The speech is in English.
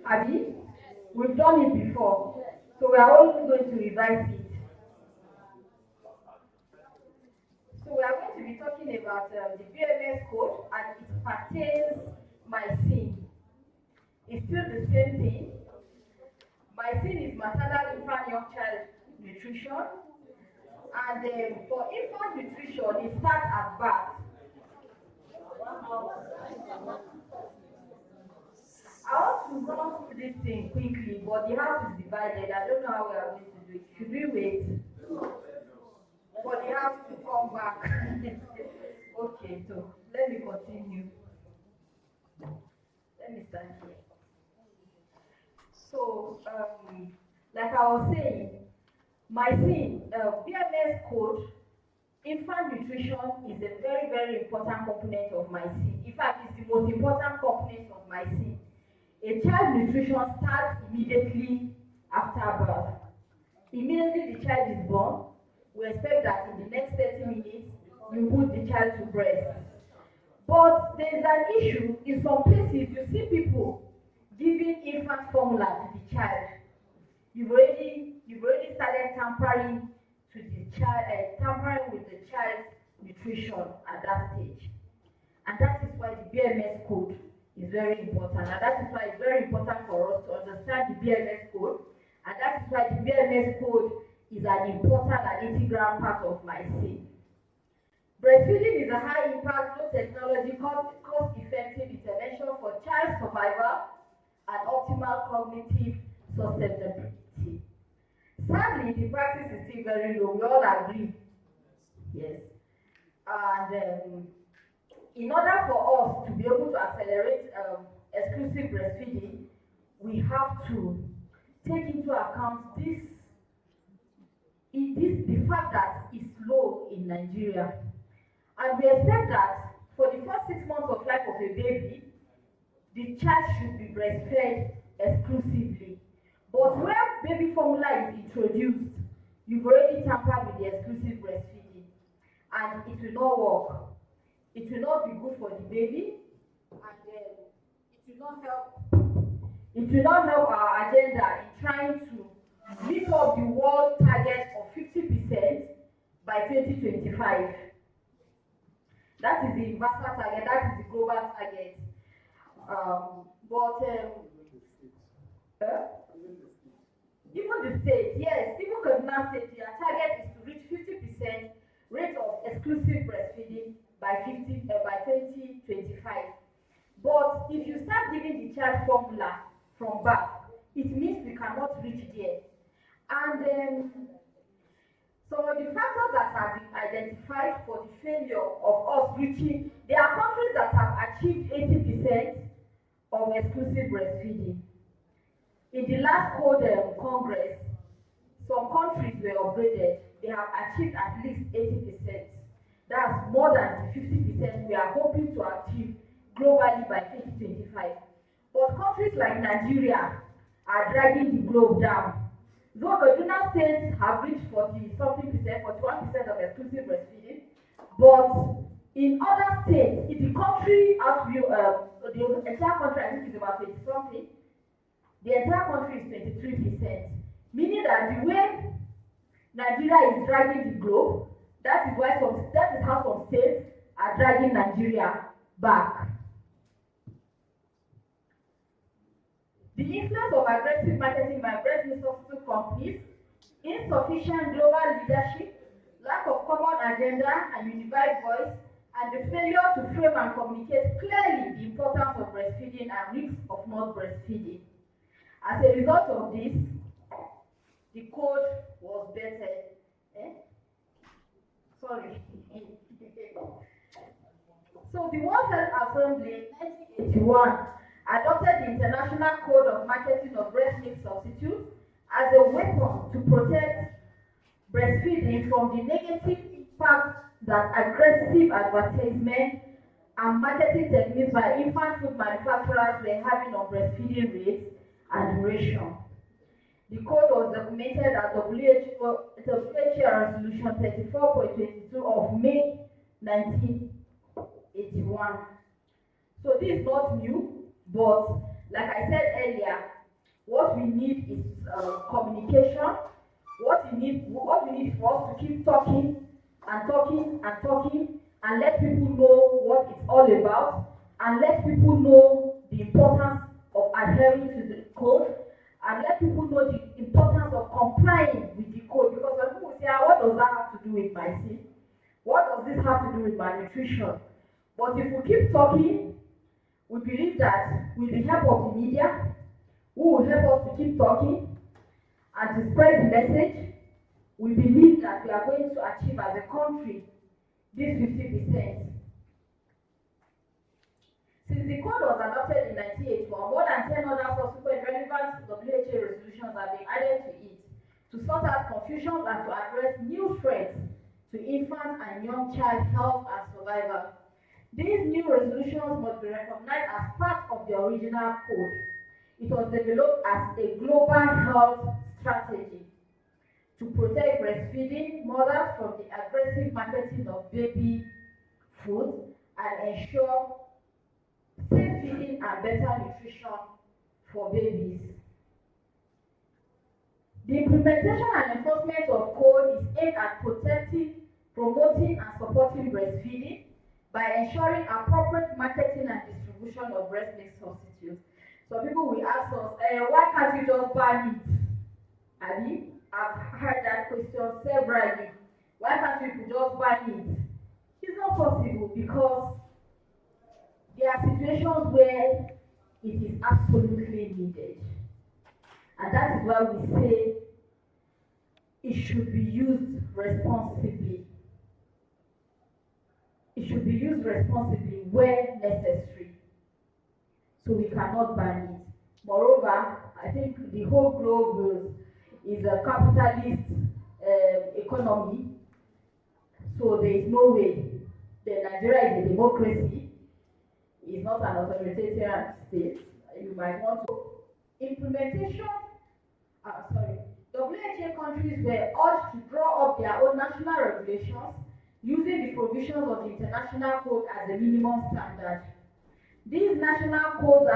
Abi, we've done it before, so we are only going to revise it. So we are going to be talking about the BMS code, and it pertains MIYCN. It's still the same thing. MIYCN is maternal infant young child nutrition, and for infant nutrition, it starts at birth. I want to run through this thing quickly, but the house is divided. I don't know how we are going to do it. Should we wait for the house to come back? Okay, so let me continue. Let me start here. So, like I was saying, MIYCN, BMS code, infant nutrition is a very, very important component of MIYCN. In fact, it's the most important component of MIYCN. A child nutrition starts immediately after birth. Immediately the child is born, we expect that in the next 30 minutes, you put the child to breast. But there is an issue. In some places, you see people giving infant formula to the child. You've already started tampering to the child, tampering with the child's nutrition at that stage. And that is why the BMS code is very important. And that is why it's very important for us to understand the BMS code. And that is why the BMS code is an important and integral part of MIYCN. Breastfeeding is a high-impact, low-technology, cost-effective intervention for child survival and optimal cognitive sustainability. Sadly, the practice is still very low. We all agree. Yes. And in order for us to be able to accelerate exclusive breastfeeding, we have to take into account the fact that it's low in Nigeria. And we expect that for the first 6 months of life of a baby, the child should be breastfed exclusively. But when baby formula is introduced, you've already tampered with the exclusive breastfeeding, and it will not work. It will not be good for the baby, and it will not help our agenda in trying to meet up the world target of 50% by 2025. That is the universal target, that is the global target. Even the state, yes, even Kaduna State, their target is to reach 50% rate of exclusive breastfeeding by 2025. But if you start giving the child formula from birth, it means we cannot reach there. And some of the factors that have been identified for the failure of us reaching, there are countries that have achieved 80% of exclusive breastfeeding. In the last code Congress, some countries were upgraded. They have achieved at least 80%. That's more than the 50% we are hoping to achieve globally by 2025. But countries like Nigeria are dragging the globe down. Though Kaduna states have reached 40-something%, 41% of exclusive breastfeeding, but in other states, in the country, the entire country, I think is about 20-something, the entire country is 23%, meaning that the way Nigeria is dragging the globe, that is how some states are dragging Nigeria back. The influence of aggressive marketing by breast milk substitute companies, insufficient global leadership, lack of common agenda and unified voice, and the failure to frame and communicate clearly the importance of breastfeeding and risks of not breastfeeding. As a result of this, the code was bettered. So the World Health Assembly in 1981 adopted the International Code of Marketing of Breast Milk Substitutes as a weapon to protect breastfeeding from the negative impact that aggressive advertisement and marketing techniques by infant food manufacturers were having on breastfeeding rates and duration. The code was documented at WHO Resolution 34.22 of May 1981. So this is not new, but Like I said earlier, what we need is communication. What we need is for us to keep talking and talking and talking and let people know what it's all about and let people know the importance of adhering to the code and let people know the importance of complying with the code, because when people say, what does that have to do with my seed? What does this have to do with my nutrition? But if we keep talking, we believe that with the help of the media, who will help us to keep talking and to spread the message, we believe that we are going to achieve as a country this 50%. Since the code was adopted in 1981, more than 10 other subsequent relevant WHO resolutions have been added to it to sort out confusions and to address new threats to infant and young child health and survival. These new resolutions must be recognized as part of the original code. It was developed as a global health strategy to protect breastfeeding mothers from the aggressive marketing of baby food and ensure safe feeding and better nutrition for babies. The implementation and enforcement of code is aimed at protecting, promoting, and supporting breastfeeding by ensuring appropriate marketing and distribution of breast milk substitutes. So people will ask us, why can't you just ban it? Abi, I've heard that question severally. Why can't you just ban it? It's not possible because there are situations where it is absolutely needed. And that is why we say it should be used responsibly. It should be used responsibly where necessary. So we cannot ban it. Moreover, I think the whole globe is a capitalist economy. So there is no way. Nigeria is a democracy. It's not an authoritarian state. You might want to implementation. WHO countries were urged to draw up their own national regulations using the provisions of the international code as a minimum standard. These national codes are